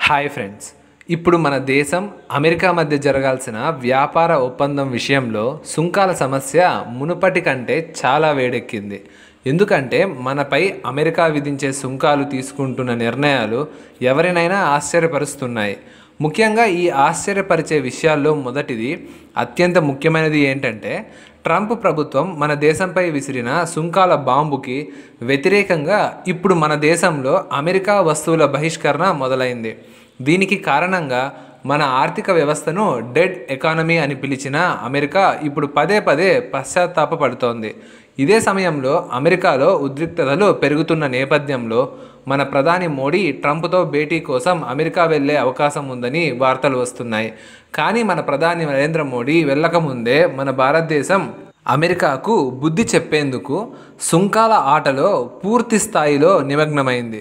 Hi friends, ఇప్పుడు మన దేశం అమెరికా మధ్య జరగాల్సిన వ్యాపార ఒప్పందం విషయంలో సుంకాల సమస్య మునుపటి కంటే చాలా వేడెక్కింది. ఎందుకంటే మనపై అమెరికా విధించే సుంకాలు తీసుకుంటున్న నిర్ణయాలు ఎవరినైనా ఆశ్చర్యపరుస్తున్నాయి. ముఖ్యంగా ఈ ఆశ్చర్యపరిచే విషయాల్లో మొదటిది, అత్యంత ముఖ్యమైనది ఏంటంటే ట్రంప్ ప్రభుత్వం మన దేశంపై విసిరిన సుంకాల బాంబుకి వ్యతిరేకంగా ఇప్పుడు మన దేశంలో అమెరికా వస్తువుల బహిష్కరణ మొదలైంది. దీనికి కారణంగా మన ఆర్థిక వ్యవస్థను డెడ్ ఎకానమీ అని పిలిచిన అమెరికా ఇప్పుడు పదే పదే పశ్చాత్తాపపడుతోంది. ఇదే సమయంలో అమెరికాలో ఉద్రిక్తతలు పెరుగుతున్న నేపథ్యంలో మన ప్రధాని మోడీ ట్రంప్తో భేటీ కోసం అమెరికా వెళ్లే అవకాశం ఉందని వార్తలు వస్తున్నాయి. కానీ మన ప్రధాని నరేంద్ర మోడీ వెళ్ళకముందే మన భారతదేశం అమెరికాకు బుద్ధి చెప్పేందుకు సుంకాల ఆటలో పూర్తి స్థాయిలో నిమగ్నమైంది.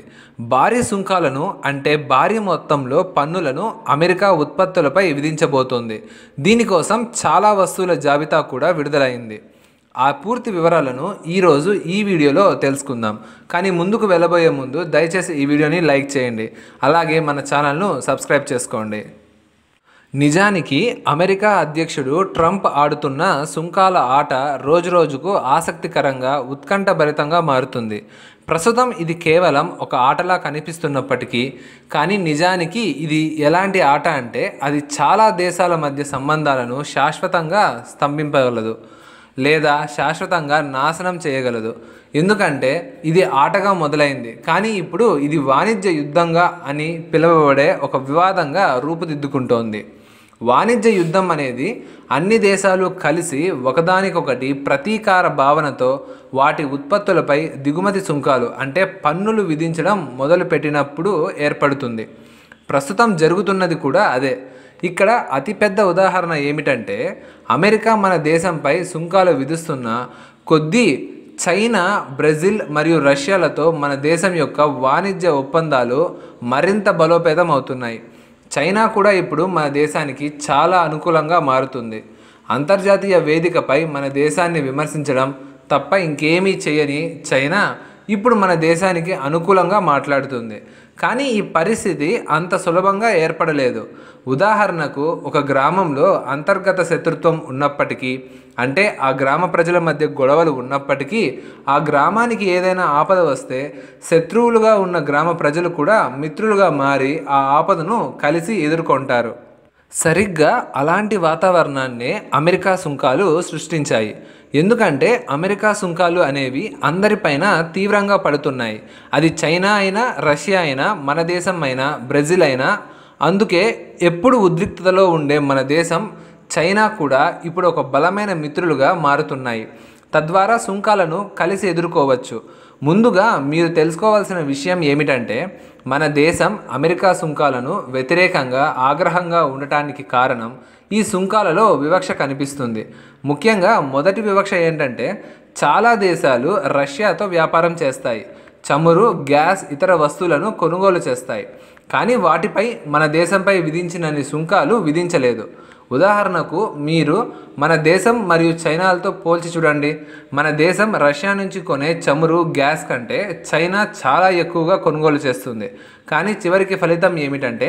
భారీ సుంకాలను అంటే భారీ మొత్తంలో పన్నులను అమెరికా ఉత్పత్తులపై విధించబోతోంది. దీనికోసం చాలా వస్తువుల జాబితా కూడా విడుదలైంది. ఆ పూర్తి వివరాలను ఈరోజు ఈ వీడియోలో తెలుసుకుందాం. కానీ ముందుకు వెళ్ళబోయే ముందు దయచేసి ఈ వీడియోని లైక్ చేయండి, అలాగే మన ఛానల్ను సబ్స్క్రైబ్ చేసుకోండి. నిజానికి అమెరికా అధ్యక్షుడు ట్రంప్ ఆడుతున్న సుంకాల ఆట రోజురోజుకు ఆసక్తికరంగా ఉత్కంఠభరితంగా మారుతుంది. ప్రస్తుతం ఇది కేవలం ఒక ఆటలా కనిపిస్తున్నప్పటికీ కానీ నిజానికి ఇది ఎలాంటి ఆట అంటే అది చాలా దేశాల మధ్య సంబంధాలను శాశ్వతంగా స్తంభింపగలదు లేదా శాశ్వతంగా నాశనం చేయగలదు. ఎందుకంటే ఇది ఆటగా మొదలైంది, కానీ ఇప్పుడు ఇది వాణిజ్య యుద్ధంగా అని పిలువబడే ఒక వివాదంగా రూపుదిద్దుకుంటోంది. వాణిజ్య యుద్ధం అనేది అన్ని దేశాలు కలిసి ఒకదానికొకటి ప్రతీకార భావనతో వాటి ఉత్పత్తులపై దిగుమతి సుంకాలు అంటే పన్నులు విధించడం మొదలుపెట్టినప్పుడు ఏర్పడుతుంది. ప్రస్తుతం జరుగుతున్నది కూడా అదే. ఇక్కడ అతిపెద్ద ఉదాహరణ ఏమిటంటే అమెరికా మన దేశంపై సుంకాలు విధిస్తున్న కొద్దీ చైనా, బ్రెజిల్ మరియు రష్యాలతో మన దేశం యొక్క వాణిజ్య ఒప్పందాలు మరింత బలోపేతం అవుతున్నాయి. చైనా కూడా ఇప్పుడు మన దేశానికి చాలా అనుకూలంగా మారుతుంది. అంతర్జాతీయ వేదికపై మన దేశాన్ని విమర్శించడం తప్ప ఇంకేమీ చేయని చైనా ఇప్పుడు మన దేశానికి అనుకూలంగా మాట్లాడుతుంది. కానీ ఈ పరిస్థితి అంత సులభంగా ఏర్పడలేదు. ఉదాహరణకు ఒక గ్రామంలో అంతర్గత శత్రుత్వం ఉన్నప్పటికీ, అంటే ఆ గ్రామ ప్రజల మధ్య గొడవలు ఉన్నప్పటికీ, ఆ గ్రామానికి ఏదైనా ఆపద వస్తే శత్రువులుగా ఉన్న గ్రామ ప్రజలు కూడా మిత్రులుగా మారి ఆ ఆపదను కలిసి ఎదుర్కొంటారు. సరిగ్గా అలాంటి వాతావరణాన్నే అమెరికా సుంకాలు సృష్టించాయి. ఎందుకంటే అమెరికా సుంకాలు అనేవి అందరిపైన తీవ్రంగా పడుతున్నాయి. అది చైనా అయినా, రష్యా అయినా, మన దేశం అయినా, బ్రెజిల్ అయినా. అందుకే ఎప్పుడు ఉద్రిక్తతలో ఉండే మన దేశం, చైనా కూడా ఇప్పుడు ఒక బలమైన మిత్రులుగా మారుతున్నాయి. తద్వారా సుంకాలను కలిసి ఎదుర్కోవచ్చు. ముందుగా మీరు తెలుసుకోవాల్సిన విషయం ఏమిటంటే మన దేశం అమెరికా సుంకాలను వ్యతిరేకంగా ఆగ్రహంగా ఉండటానికి కారణం ఈ సుంకాలలో వివక్ష కనిపిస్తుంది. ముఖ్యంగా మొదటి వివక్ష ఏంటంటే చాలా దేశాలు రష్యాతో వ్యాపారం చేస్తాయి, చమురు, గ్యాస్, ఇతర వస్తువులను కొనుగోలు చేస్తాయి. కానీ వాటిపై మన దేశంపై విధించినన్ని సుంకాలు విధించలేదు. ఉదాహరణకు మీరు మన దేశం మరియు చైనాలతో పోల్చి చూడండి. మన దేశం రష్యా నుంచి కొనే చమురు, గ్యాస్ కంటే చైనా చాలా ఎక్కువగా కొనుగోలు చేస్తుంది. కానీ చివరికి ఫలితం ఏమిటంటే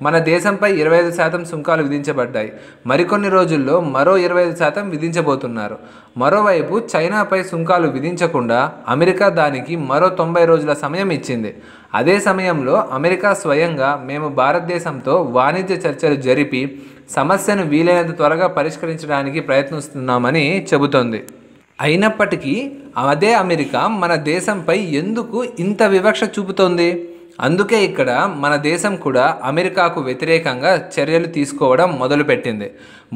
మన దేశంపై 25% సుంకాలు విధించబడ్డాయి. మరికొన్ని రోజుల్లో మరో 25% విధించబోతున్నారు. మరోవైపు చైనాపై సుంకాలు విధించకుండా అమెరికా దానికి మరో 90 రోజుల సమయం ఇచ్చింది. అదే సమయంలో అమెరికా స్వయంగా మేము భారతదేశంతో వాణిజ్య చర్చలు జరిపి సమస్యను వీలైనంత త్వరగా పరిష్కరించడానికి ప్రయత్నిస్తున్నామని చెబుతోంది. అయినప్పటికీ అదే అమెరికా మన దేశంపై ఎందుకు ఇంత వివక్ష చూపుతోంది? అందుకే ఇక్కడ మన దేశం కూడా అమెరికాకు వ్యతిరేకంగా చర్యలు తీసుకోవడం మొదలుపెట్టింది.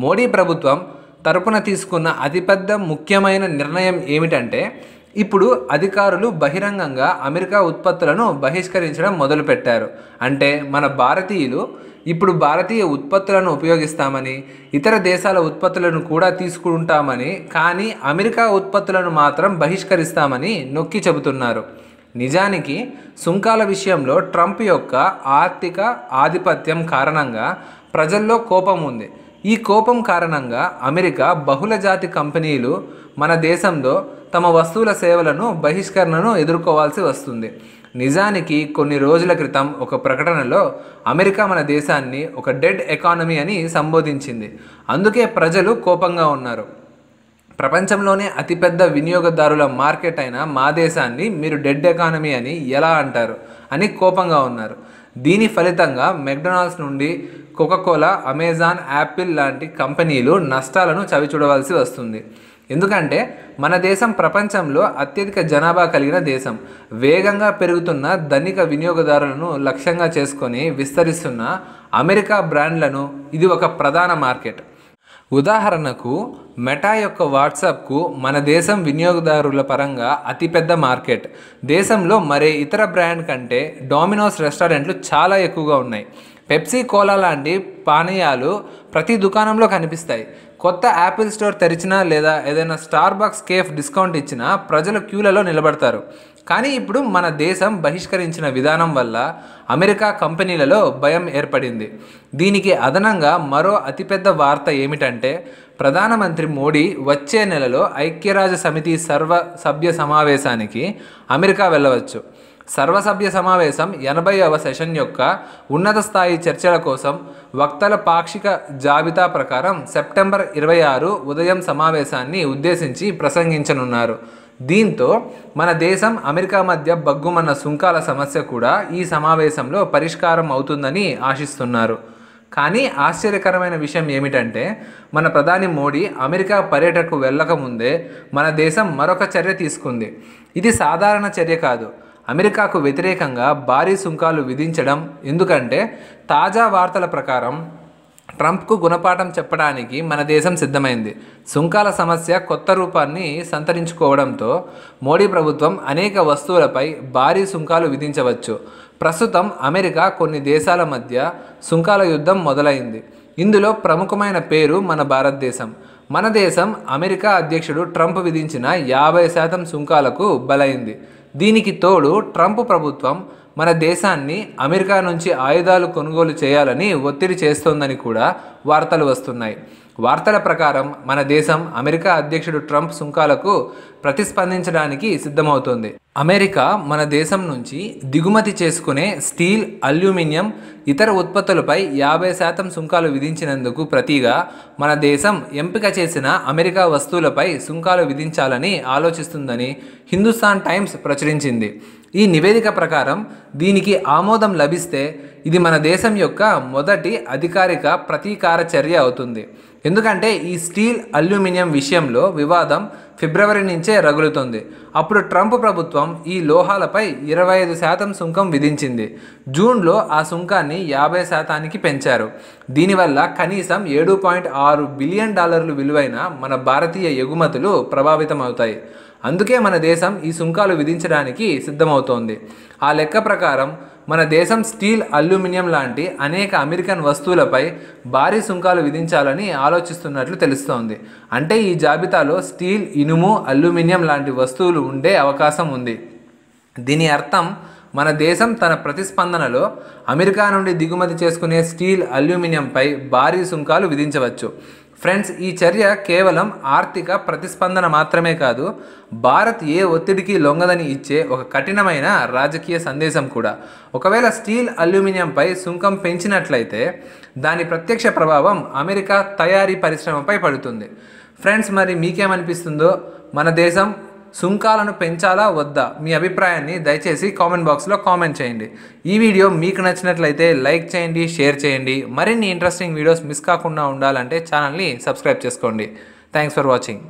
మోడీ ప్రభుత్వం తరపున తీసుకున్న అతిపెద్ద ముఖ్యమైన నిర్ణయం ఏమిటంటే ఇప్పుడు అధికారులు బహిరంగంగా అమెరికా ఉత్పత్తులను బహిష్కరించడం మొదలుపెట్టారు. అంటే మన భారతీయులు ఇప్పుడు భారతీయ ఉత్పత్తులను ఉపయోగిస్తామని, ఇతర దేశాల ఉత్పత్తులను కూడా తీసుకుంటామని, కానీ అమెరికా ఉత్పత్తులను మాత్రం బహిష్కరిస్తామని నొక్కి చెబుతున్నారు. నిజానికి సుంకాల విషయంలో ట్రంప్ యొక్క ఆర్థిక ఆధిపత్యం కారణంగా ప్రజల్లో కోపం ఉంది. ఈ కోపం కారణంగా అమెరికా బహుళజాతి కంపెనీలు మన దేశంలో తమ వస్తువుల సేవలను బహిష్కరణను ఎదుర్కోవాల్సి వస్తుంది. నిజానికి కొన్ని రోజుల క్రితం ఒక ప్రకటనలో అమెరికా మన దేశాన్ని ఒక డెడ్ ఎకానమీ అని సంబోధించింది. అందుకే ప్రజలు కోపంగా ఉన్నారు. ప్రపంచంలోనే అతిపెద్ద వినియోగదారుల మార్కెట్ అయిన మా దేశాన్ని మీరు డెడ్ ఎకానమీ అని ఎలా అంటారు అని కోపంగా ఉన్నారు. దీని ఫలితంగా మెక్డొనాల్డ్స్ నుండి కోకాకోలా, అమెజాన్, యాపిల్ లాంటి కంపెనీలు నష్టాలను చవిచూడవలసి వస్తుంది. ఎందుకంటే మన దేశం ప్రపంచంలో అత్యధిక జనాభా కలిగిన దేశం. వేగంగా పెరుగుతున్న ధనిక వినియోగదారులను లక్ష్యంగా చేసుకొని విస్తరిస్తున్న అమెరికా బ్రాండ్లను ఇది ఒక ప్రధాన మార్కెట్. ఉదాహరణకు మెటా యొక్క వాట్సాప్కు మన దేశం వినియోగదారుల పరంగా అతిపెద్ద మార్కెట్. దేశంలో మరే ఇతర బ్రాండ్ కంటే డామినోస్ రెస్టారెంట్లు చాలా ఎక్కువగా ఉన్నాయి. పెప్సీ, కోలా లాంటి పానీయాలు ప్రతి దుకాణంలో కనిపిస్తాయి. కొత్త యాపిల్ స్టోర్ తెరిచినా లేదా ఏదైనా స్టార్బక్స్ కేఫ్ డిస్కౌంట్ ఇచ్చినా ప్రజలు క్యూలలో నిలబడతారు. కానీ ఇప్పుడు మన దేశం బహిష్కరించిన విధానం వల్ల అమెరికా కంపెనీలలో భయం ఏర్పడింది. దీనికి అదనంగా మరో అతిపెద్ద వార్త ఏమిటంటే ప్రధానమంత్రి మోడీ వచ్చే నెలలో ఐక్యరాజ్య సమితి సర్వసభ్య సమావేశానికి అమెరికా వెళ్ళవచ్చు. సర్వసభ్య సమావేశం 80వ సెషన్ యొక్క ఉన్నత స్థాయి చర్చల కోసం వక్తల పాక్షిక జాబితా ప్రకారం సెప్టెంబర్ 26 ఉదయం సమావేశాన్ని ఉద్దేశించి ప్రసంగించనున్నారు. దీంతో మన దేశం అమెరికా మధ్య బగ్గుమన్న సుంకాల సమస్య కూడా ఈ సమావేశంలో పరిష్కారం అవుతుందని ఆశిస్తున్నారు. కానీ ఆశ్చర్యకరమైన విషయం ఏమిటంటే మన ప్రధాని మోడీ అమెరికా పర్యటనకు వెళ్ళకముందే మన దేశం మరొక చర్య తీసుకుంది. ఇది సాధారణ చర్య కాదు. అమెరికాకు వ్యతిరేకంగా భారీ సుంకాలు విధించడం. ఎందుకంటే తాజా వార్తల ప్రకారం ట్రంప్కు గుణపాఠం చెప్పడానికి మన దేశం సిద్ధమైంది. సుంకాల సమస్య కొత్త రూపాన్ని సంతరించుకోవడంతో మోడీ ప్రభుత్వం అనేక వస్తువులపై భారీ సుంకాలు విధించవచ్చు. ప్రస్తుతం అమెరికా కొన్ని దేశాల మధ్య సుంకాల యుద్ధం మొదలైంది. ఇందులో ప్రముఖమైన పేరు మన భారతదేశం. మన దేశం అమెరికా అధ్యక్షుడు ట్రంప్ విధించిన 50% సుంకాలకు బలైంది. దీనికి తోడు ట్రంప్ ప్రభుత్వం మన దేశాన్ని అమెరికా నుంచి ఆయుధాలు కొనుగోలు చేయాలని ఒత్తిడి చేస్తోందని కూడా వార్తలు వస్తున్నాయి. వార్తల ప్రకారం మన దేశం అమెరికా అధ్యక్షుడు ట్రంప్ సుంకాలకు ప్రతిస్పందించడానికి సిద్ధమవుతోంది. అమెరికా మన దేశం నుంచి దిగుమతి చేసుకునే స్టీల్, అల్యూమినియం, ఇతర ఉత్పత్తులపై 50% సుంకాలు విధించినందుకు ప్రతిగా మన దేశం ఎంపిక చేసిన అమెరికా వస్తువులపై సుంకాలు విధించాలని ఆలోచిస్తుందని హిందుస్థాన్ టైమ్స్ ప్రచురించింది. ఈ నివేదిక ప్రకారం దీనికి ఆమోదం లభిస్తే ఇది మన దేశం యొక్క మొదటి అధికారిక ప్రతీకార చర్య అవుతుంది. ఎందుకంటే ఈ స్టీల్, అల్యూమినియం విషయంలో వివాదం ఫిబ్రవరి నుంచే రగులుతోంది. అప్పుడు ట్రంప్ ప్రభుత్వం ఈ లోహాలపై 25% సుంకం విధించింది. జూన్లో ఆ సుంకాన్ని 50%కి పెంచారు. దీనివల్ల కనీసం $7.6 బిలియన్ విలువైన మన భారతీయ ఎగుమతులు ప్రభావితమవుతాయి. అందుకే మన దేశం ఈ సుంకాలు విధించడానికి సిద్ధమవుతోంది. ఆ లెక్క ప్రకారం మన దేశం స్టీల్, అల్యూమినియం లాంటి అనేక అమెరికన్ వస్తువులపై భారీ సుంకాలు విధించాలని ఆలోచిస్తున్నట్లు తెలుస్తోంది. అంటే ఈ జాబితాలో స్టీల్, ఇనుము, అల్యూమినియం లాంటి వస్తువులు ఉండే అవకాశం ఉంది. దీని అర్థం మన దేశం తన ప్రతిస్పందనలో అమెరికా నుండి దిగుమతి చేసుకునే స్టీల్, అల్యూమినియంపై భారీ సుంకాలు విధించవచ్చు. ఫ్రెండ్స్, ఈ చర్య కేవలం ఆర్థిక ప్రతిస్పందన మాత్రమే కాదు, భారత్ ఏ ఒత్తిడికి లొంగదని ఇచ్చే ఒక కఠినమైన రాజకీయ సందేశం కూడా. ఒకవేళ స్టీల్, అల్యూమినియంపై సుంకం పెంచినట్లయితే దాని ప్రత్యక్ష ప్రభావం అమెరికా తయారీ పరిశ్రమపై పడుతుంది. ఫ్రెండ్స్, మరి మీకేమనిపిస్తుందో? మన దేశం సుంకాలను పెంచాలా వద్దా? మీ అభిప్రాయాన్ని దయచేసి కామెంట్ బాక్స్లో కామెంట్ చేయండి. ఈ వీడియో మీకు నచ్చినట్లయితే లైక్ చేయండి, షేర్ చేయండి. మరిన్ని ఇంట్రెస్టింగ్ వీడియోస్ మిస్ కాకుండా ఉండాలంటే ఛానల్ని సబ్స్క్రైబ్ చేసుకోండి. Thanks for watching.